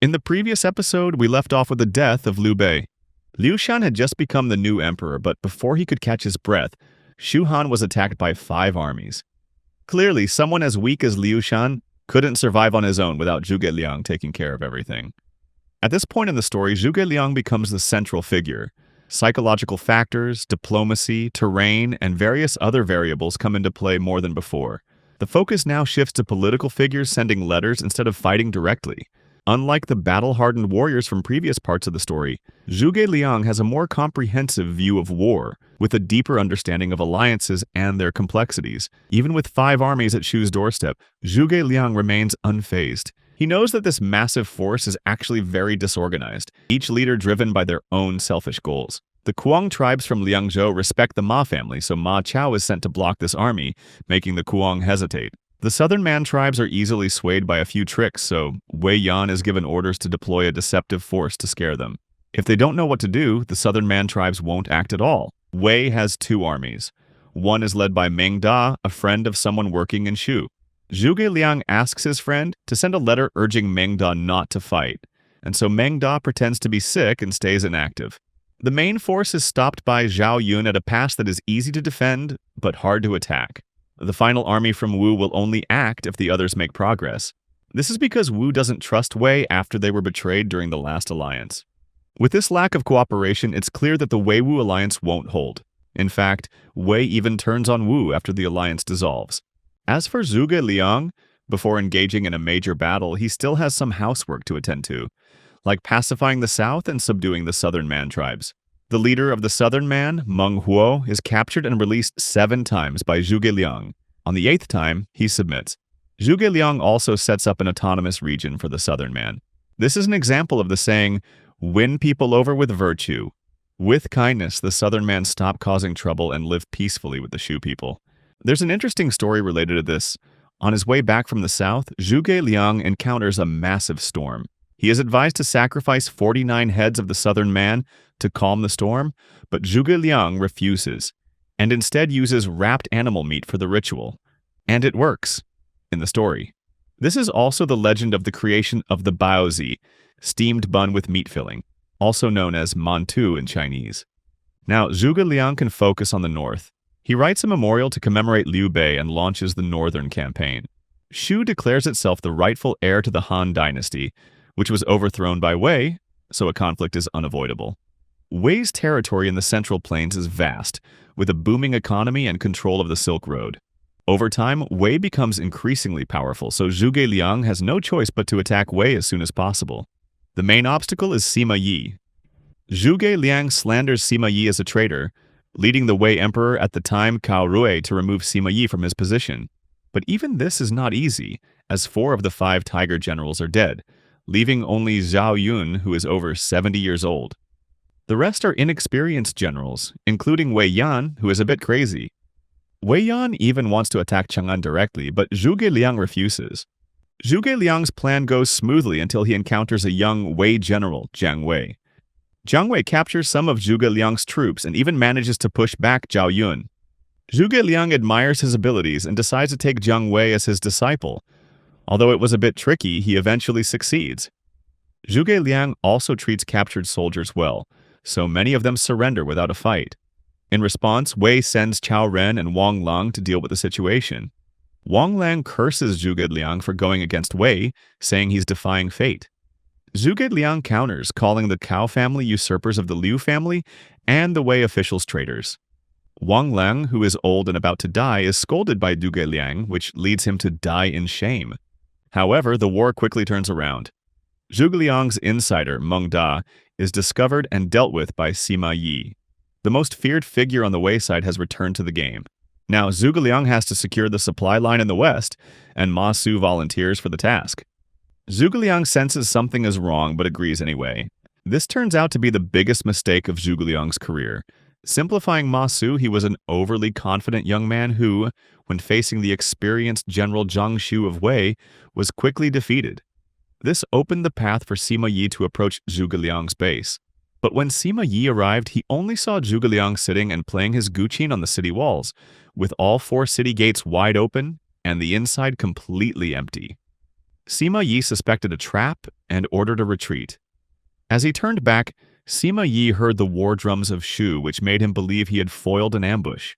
In the previous episode, we left off with the death of Liu Bei. Liu Shan had just become the new emperor, but before he could catch his breath, Shu Han was attacked by 5 armies. Clearly, someone as weak as Liu Shan couldn't survive on his own without Zhuge Liang taking care of everything. At this point in the story, Zhuge Liang becomes the central figure. Psychological factors, diplomacy, terrain, and various other variables come into play more than before. The focus now shifts to political figures sending letters instead of fighting directly. Unlike the battle-hardened warriors from previous parts of the story, Zhuge Liang has a more comprehensive view of war, with a deeper understanding of alliances and their complexities. Even with 5 armies at Shu's doorstep, Zhuge Liang remains unfazed. He knows that this massive force is actually very disorganized, each leader driven by their own selfish goals. The Kuang tribes from Liangzhou respect the Ma family, so Ma Chao is sent to block this army, making the Kuang hesitate. The Southern Man tribes are easily swayed by a few tricks, so Wei Yan is given orders to deploy a deceptive force to scare them. If they don't know what to do, the Southern Man tribes won't act at all. Wei has 2 armies. One is led by Meng Da, a friend of someone working in Shu. Zhuge Liang asks his friend to send a letter urging Meng Da not to fight, and so Meng Da pretends to be sick and stays inactive. The main force is stopped by Zhao Yun at a pass that is easy to defend, but hard to attack. The final army from Wu will only act if the others make progress. This is because Wu doesn't trust Wei after they were betrayed during the last alliance. With this lack of cooperation, it's clear that the Wei-Wu alliance won't hold. In fact, Wei even turns on Wu after the alliance dissolves. As for Zhuge Liang, before engaging in a major battle, he still has some housework to attend to, like pacifying the south and subduing the Southern Man tribes. The leader of the Southern Man, Meng Huo, is captured and released 7 times by Zhuge Liang. On the 8th time, he submits. Zhuge Liang also sets up an autonomous region for the Southern Man. This is an example of the saying, "Win people over with virtue." With kindness, the Southern Man stop causing trouble and live peacefully with the Shu people. There's an interesting story related to this. On his way back from the south, Zhuge Liang encounters a massive storm. He is advised to sacrifice 49 heads of the Southern Man to calm the storm, but Zhuge Liang refuses, and instead uses wrapped animal meat for the ritual. And it works, in the story. This is also the legend of the creation of the baozi, steamed bun with meat filling, also known as mantou in Chinese. Now, Zhuge Liang can focus on the north. He writes a memorial to commemorate Liu Bei and launches the northern campaign. Shu declares itself the rightful heir to the Han dynasty, which was overthrown by Wei, so a conflict is unavoidable. Wei's territory in the Central Plains is vast, with a booming economy and control of the Silk Road. Over time, Wei becomes increasingly powerful, so Zhuge Liang has no choice but to attack Wei as soon as possible. The main obstacle is Sima Yi. Zhuge Liang slanders Sima Yi as a traitor, leading the Wei emperor at the time Cao Rui to remove Sima Yi from his position. But even this is not easy, as 4 of the 5 tiger generals are dead, leaving only Zhao Yun, who is over 70 years old. The rest are inexperienced generals, including Wei Yan, who is a bit crazy. Wei Yan even wants to attack Chang'an directly, but Zhuge Liang refuses. Zhuge Liang's plan goes smoothly until he encounters a young Wei general, Jiang Wei. Jiang Wei captures some of Zhuge Liang's troops and even manages to push back Zhao Yun. Zhuge Liang admires his abilities and decides to take Jiang Wei as his disciple. Although it was a bit tricky, he eventually succeeds. Zhuge Liang also treats captured soldiers well, so many of them surrender without a fight. In response, Wei sends Cao Ren and Wang Lang to deal with the situation. Wang Lang curses Zhuge Liang for going against Wei, saying he's defying fate. Zhuge Liang counters, calling the Cao family usurpers of the Liu family and the Wei officials traitors. Wang Lang, who is old and about to die, is scolded by Zhuge Liang, which leads him to die in shame. However, the war quickly turns around. Zhuge Liang's insider, Meng Da, is discovered and dealt with by Sima Yi. The most feared figure on the Wei side has returned to the game. Now, Zhuge Liang has to secure the supply line in the west, and Ma Su volunteers for the task. Zhuge Liang senses something is wrong but agrees anyway. This turns out to be the biggest mistake of Zhuge Liang's career. Simplifying Ma Su, he was an overly confident young man who, when facing the experienced General Zhang Xu of Wei, was quickly defeated. This opened the path for Sima Yi to approach Zhuge Liang's base. But when Sima Yi arrived, he only saw Zhuge Liang sitting and playing his guqin on the city walls, with all 4 city gates wide open and the inside completely empty. Sima Yi suspected a trap and ordered a retreat. As he turned back, Sima Yi heard the war drums of Shu, which made him believe he had foiled an ambush.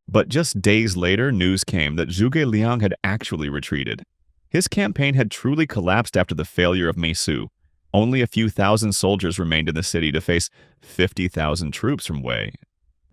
But just days later, news came that Zhuge Liang had actually retreated. His campaign had truly collapsed after the failure of Meisu. Only a few thousand soldiers remained in the city to face 50,000 troops from Wei.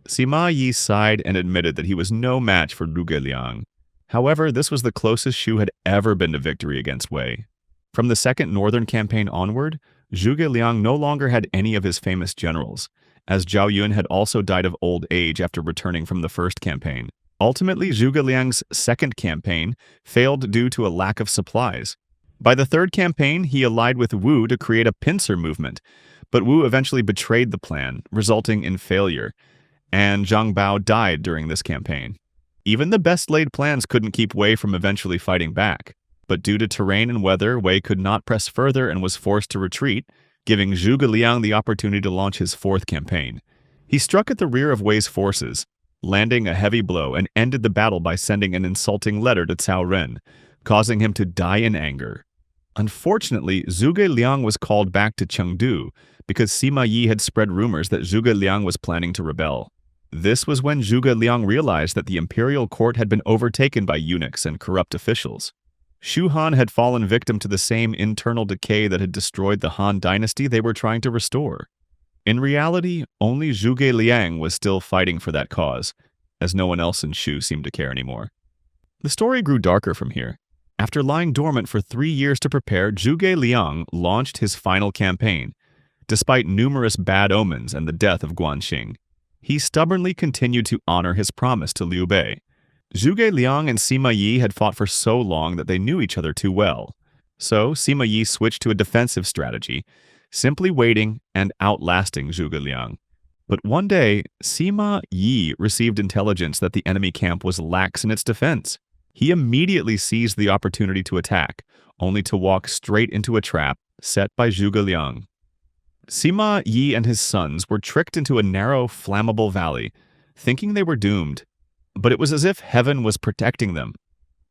Sima Yi sighed and admitted that he was no match for Zhuge Liang. However, this was the closest Shu had ever been to victory against Wei. From the Second Northern Campaign onward, Zhuge Liang no longer had any of his famous generals, as Zhao Yun had also died of old age after returning from the first campaign. Ultimately, Zhuge Liang's second campaign failed due to a lack of supplies. By the third campaign, he allied with Wu to create a pincer movement, but Wu eventually betrayed the plan, resulting in failure, and Zhang Bao died during this campaign. Even the best-laid plans couldn't keep Wei from eventually fighting back, but due to terrain and weather, Wei could not press further and was forced to retreat, giving Zhuge Liang the opportunity to launch his fourth campaign. He struck at the rear of Wei's forces, landing a heavy blow, and ended the battle by sending an insulting letter to Cao Ren, causing him to die in anger. Unfortunately, Zhuge Liang was called back to Chengdu because Sima Yi had spread rumors that Zhuge Liang was planning to rebel. This was when Zhuge Liang realized that the imperial court had been overtaken by eunuchs and corrupt officials. Shu Han had fallen victim to the same internal decay that had destroyed the Han dynasty they were trying to restore. In reality, only Zhuge Liang was still fighting for that cause, as no one else in Shu seemed to care anymore. The story grew darker from here. After lying dormant for 3 years to prepare, Zhuge Liang launched his final campaign, despite numerous bad omens and the death of Guanxing. He stubbornly continued to honor his promise to Liu Bei. Zhuge Liang and Sima Yi had fought for so long that they knew each other too well. So Sima Yi switched to a defensive strategy, simply waiting and outlasting Zhuge Liang. But one day, Sima Yi received intelligence that the enemy camp was lax in its defense. He immediately seized the opportunity to attack, only to walk straight into a trap set by Zhuge Liang. Sima Yi and his sons were tricked into a narrow, flammable valley, thinking they were doomed. But it was as if heaven was protecting them.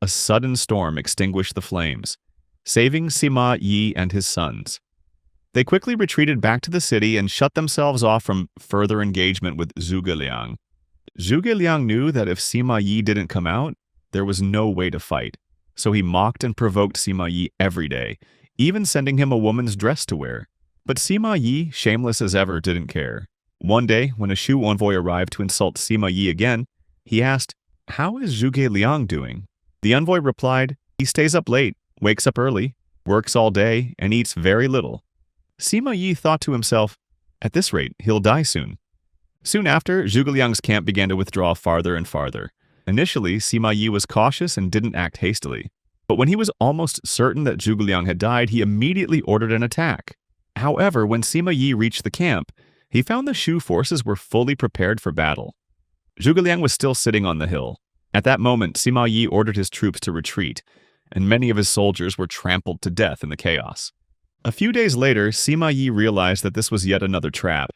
A sudden storm extinguished the flames, saving Sima Yi and his sons. They quickly retreated back to the city and shut themselves off from further engagement with Zhuge Liang. Zhuge Liang knew that if Sima Yi didn't come out, there was no way to fight, so he mocked and provoked Sima Yi every day, even sending him a woman's dress to wear. But Sima Yi, shameless as ever, didn't care. One day, when a Shu envoy arrived to insult Sima Yi again, he asked, "How is Zhuge Liang doing?" The envoy replied, "He stays up late, wakes up early, works all day, and eats very little." Sima Yi thought to himself, "At this rate, he'll die soon." Soon after, Zhuge Liang's camp began to withdraw farther and farther. Initially, Sima Yi was cautious and didn't act hastily. But when he was almost certain that Zhuge Liang had died, he immediately ordered an attack. However, when Sima Yi reached the camp, he found the Shu forces were fully prepared for battle. Zhuge Liang was still sitting on the hill. At that moment, Sima Yi ordered his troops to retreat, and many of his soldiers were trampled to death in the chaos. A few days later, Sima Yi realized that this was yet another trap.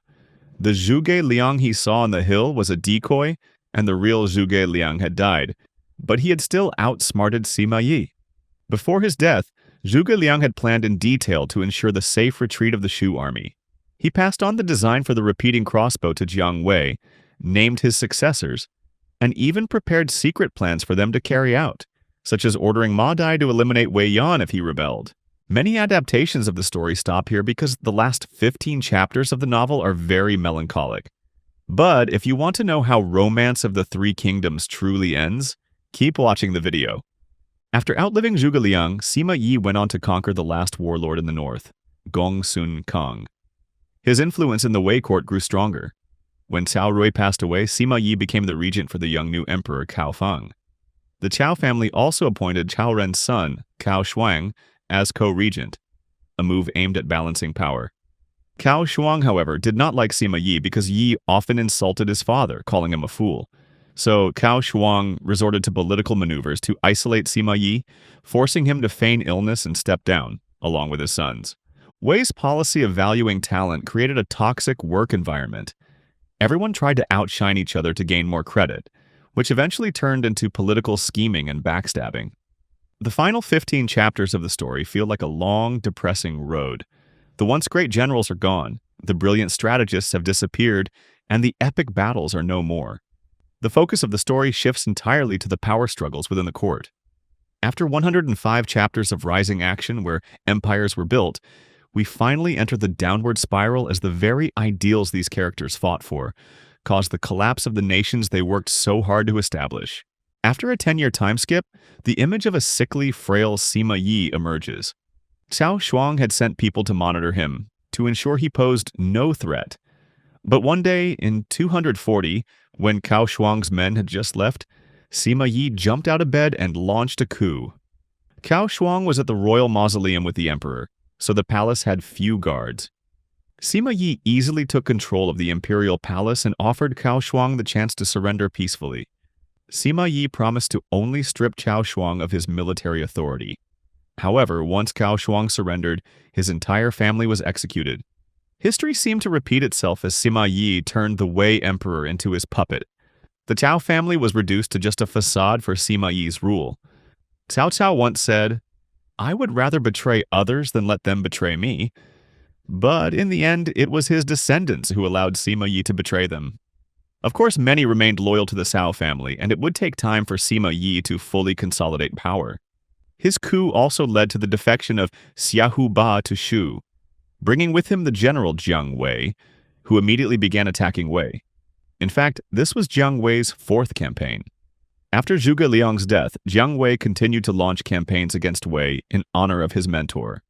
The Zhuge Liang he saw on the hill was a decoy, and the real Zhuge Liang had died, but he had still outsmarted Sima Yi. Before his death, Zhuge Liang had planned in detail to ensure the safe retreat of the Shu army. He passed on the design for the repeating crossbow to Jiang Wei, named his successors, and even prepared secret plans for them to carry out, such as ordering Ma Dai to eliminate Wei Yan if he rebelled. Many adaptations of the story stop here because the last 15 chapters of the novel are very melancholic. But if you want to know how Romance of the Three Kingdoms truly ends, keep watching the video. After outliving Zhuge Liang, Sima Yi went on to conquer the last warlord in the north, Gong Sun Kang. His influence in the Wei court grew stronger. When Cao Rui passed away, Sima Yi became the regent for the young new emperor Cao Fang. The Cao family also appointed Cao Ren's son, Cao Shuang, as co-regent, a move aimed at balancing power. Cao Shuang, however, did not like Sima Yi because Yi often insulted his father, calling him a fool. So Cao Shuang resorted to political maneuvers to isolate Sima Yi, forcing him to feign illness and step down, along with his sons. Wei's policy of valuing talent created a toxic work environment. Everyone tried to outshine each other to gain more credit, which eventually turned into political scheming and backstabbing. The final 15 chapters of the story feel like a long, depressing road. The once great generals are gone, the brilliant strategists have disappeared, and the epic battles are no more. The focus of the story shifts entirely to the power struggles within the court. After 105 chapters of rising action where empires were built, we finally enter the downward spiral as the very ideals these characters fought for caused the collapse of the nations they worked so hard to establish. After a 10-year time skip, the image of a sickly, frail Sima Yi emerges. Cao Shuang had sent people to monitor him, to ensure he posed no threat. But one day, in 240, when Cao Shuang's men had just left, Sima Yi jumped out of bed and launched a coup. Cao Shuang was at the royal mausoleum with the emperor, so the palace had few guards. Sima Yi easily took control of the imperial palace and offered Cao Shuang the chance to surrender peacefully. Sima Yi promised to only strip Cao Shuang of his military authority. However, once Cao Shuang surrendered, his entire family was executed. History seemed to repeat itself as Sima Yi turned the Wei emperor into his puppet. The Cao family was reduced to just a facade for Sima Yi's rule. Cao Cao once said, "I would rather betray others than let them betray me." But in the end, it was his descendants who allowed Sima Yi to betray them. Of course, many remained loyal to the Cao family, and it would take time for Sima Yi to fully consolidate power. His coup also led to the defection of Xiahou Ba to Shu, bringing with him the general Jiang Wei, who immediately began attacking Wei. In fact, this was Jiang Wei's fourth campaign. After Zhuge Liang's death, Jiang Wei continued to launch campaigns against Wei in honor of his mentor.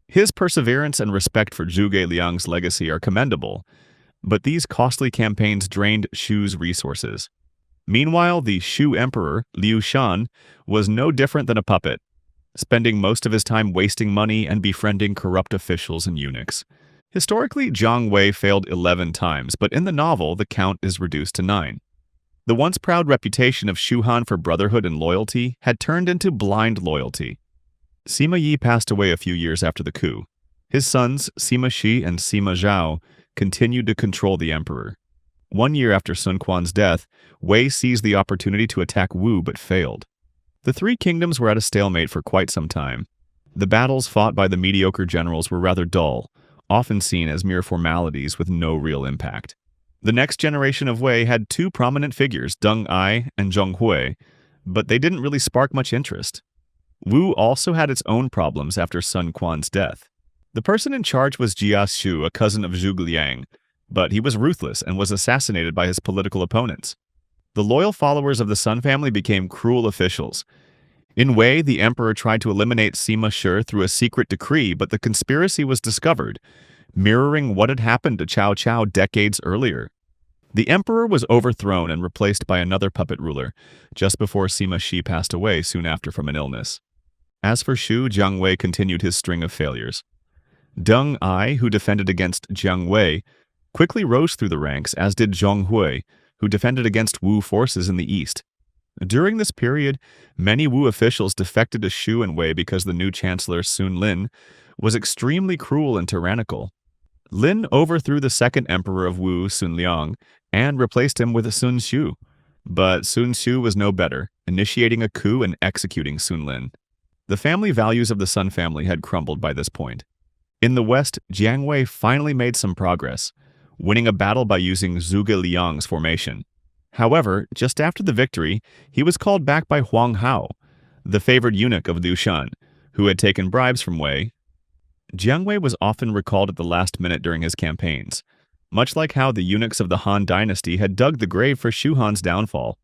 His perseverance and respect for Zhuge Liang's legacy are commendable, but these costly campaigns drained Shu's resources. Meanwhile, the Shu emperor, Liu Shan, was no different than a puppet, spending most of his time wasting money and befriending corrupt officials and eunuchs. Historically, Jiang Wei failed 11 times, but in the novel, the count is reduced to 9. The once proud reputation of Shu Han for brotherhood and loyalty had turned into blind loyalty. Sima Yi passed away a few years after the coup. His sons, Sima Shi and Sima Zhao, continued to control the emperor. 1 year after Sun Quan's death, Wei seized the opportunity to attack Wu but failed. The three kingdoms were at a stalemate for quite some time. The battles fought by the mediocre generals were rather dull, often seen as mere formalities with no real impact. The next generation of Wei had two prominent figures, Deng Ai and Zheng Hui, but they didn't really spark much interest. Wu also had its own problems after Sun Quan's death. The person in charge was Jia Xu, a cousin of Zhuge Liang, but he was ruthless and was assassinated by his political opponents. The loyal followers of the Sun family became cruel officials. In Wei, the emperor tried to eliminate Sima Shi through a secret decree, but the conspiracy was discovered, mirroring what had happened to Cao Cao decades earlier. The emperor was overthrown and replaced by another puppet ruler, just before Sima Shi passed away soon after from an illness. As for Shu, Jiang Wei continued his string of failures. Deng Ai, who defended against Jiang Wei, quickly rose through the ranks, as did Zheng Hui, who defended against Wu forces in the east. During this period, many Wu officials defected to Shu and Wei because the new chancellor, Sun Lin, was extremely cruel and tyrannical. Lin overthrew the second emperor of Wu, Sun Liang, and replaced him with Sun Xiu. But Sun Xiu was no better, initiating a coup and executing Sun Lin. The family values of the Sun family had crumbled by this point. In the west, Jiang Wei finally made some progress, winning a battle by using Zhuge Liang's formation. However, just after the victory, he was called back by Huang Hao, the favored eunuch of Liu Shan, who had taken bribes from Wei. Jiang Wei was often recalled at the last minute during his campaigns, much like how the eunuchs of the Han dynasty had dug the grave for Shu Han's downfall.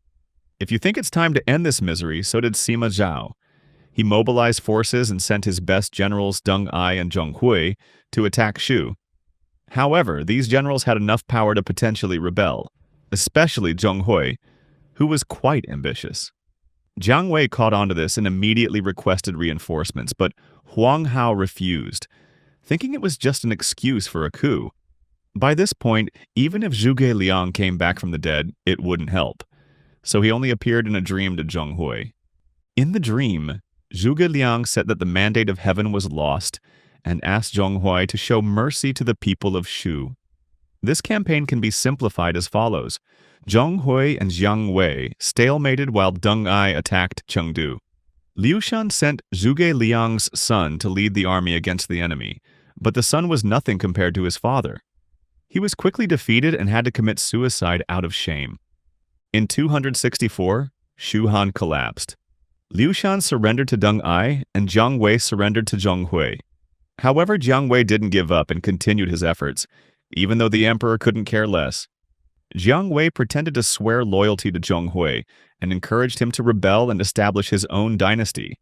If you think it's time to end this misery, so did Sima Zhao. He mobilized forces and sent his best generals Deng Ai and Zheng Hui to attack Shu. However, these generals had enough power to potentially rebel, especially Zheng Hui, who was quite ambitious. Jiang Wei caught on to this and immediately requested reinforcements, but Huang Hao refused, thinking it was just an excuse for a coup. By this point, even if Zhuge Liang came back from the dead, it wouldn't help, so he only appeared in a dream to Zheng Hui. In the dream, Zhuge Liang said that the mandate of heaven was lost and asked Zheng Hui to show mercy to the people of Shu. This campaign can be simplified as follows. Zheng Hui and Jiang Wei stalemated while Deng Ai attacked Chengdu. Liu Shan sent Zhuge Liang's son to lead the army against the enemy, but the son was nothing compared to his father. He was quickly defeated and had to commit suicide out of shame. In 264, Shu Han collapsed. Liu Shan surrendered to Deng Ai, and Jiang Wei surrendered to Zheng Hui. However, Jiang Wei didn't give up and continued his efforts, even though the emperor couldn't care less. Jiang Wei pretended to swear loyalty to Zheng Hui and encouraged him to rebel and establish his own dynasty.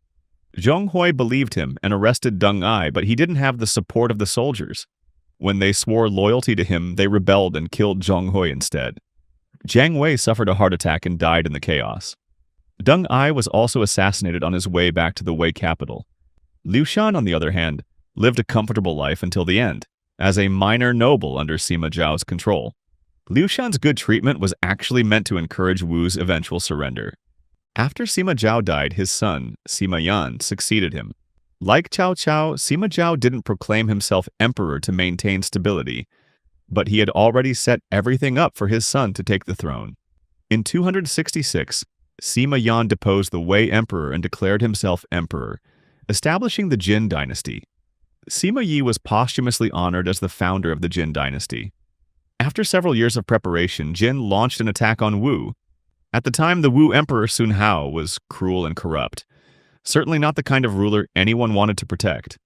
Zheng Hui believed him and arrested Deng Ai, but he didn't have the support of the soldiers. When they swore loyalty to him, they rebelled and killed Zheng Hui instead. Jiang Wei suffered a heart attack and died in the chaos. Deng Ai was also assassinated on his way back to the Wei capital. Liu Shan, on the other hand, lived a comfortable life until the end, as a minor noble under Sima Zhao's control. Liu Shan's good treatment was actually meant to encourage Wu's eventual surrender. After Sima Zhao died, his son, Sima Yan, succeeded him. Like Cao Cao, Sima Zhao didn't proclaim himself emperor to maintain stability, but he had already set everything up for his son to take the throne. In 266, Sima Yan deposed the Wei emperor and declared himself emperor, establishing the Jin dynasty. Sima Yi was posthumously honored as the founder of the Jin dynasty. After several years of preparation, Jin launched an attack on Wu. At the time, the Wu emperor Sun Hao was cruel and corrupt, certainly not the kind of ruler anyone wanted to protect.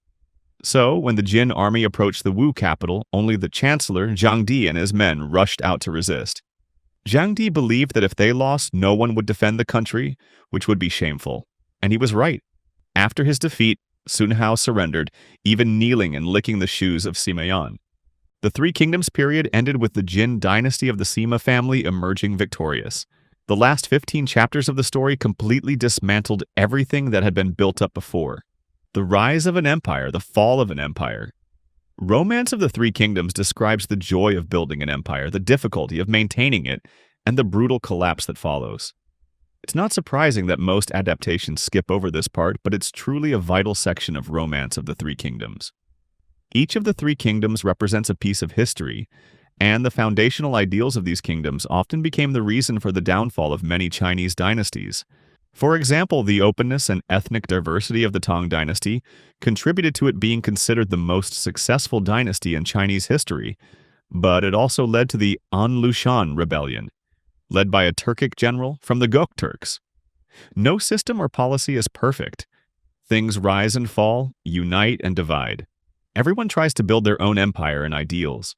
So, when the Jin army approached the Wu capital, only the chancellor, Zhang Di, and his men rushed out to resist. Zhang Di believed that if they lost, no one would defend the country, which would be shameful. And he was right. After his defeat, Sun Hao surrendered, even kneeling and licking the shoes of Sima Yan. The Three Kingdoms period ended with the Jin dynasty of the Sima family emerging victorious. The last 15 chapters of the story completely dismantled everything that had been built up before. The rise of an empire, the fall of an empire. Romance of the Three Kingdoms describes the joy of building an empire, the difficulty of maintaining it, and the brutal collapse that follows. It's not surprising that most adaptations skip over this part, but it's truly a vital section of Romance of the Three Kingdoms. Each of the Three Kingdoms represents a piece of history, and the foundational ideals of these kingdoms often became the reason for the downfall of many Chinese dynasties. For example, the openness and ethnic diversity of the Tang dynasty contributed to it being considered the most successful dynasty in Chinese history, but it also led to the An Lushan rebellion, led by a Turkic general from the Gok Turks. No system or policy is perfect. Things rise and fall, unite and divide. Everyone tries to build their own empire and ideals.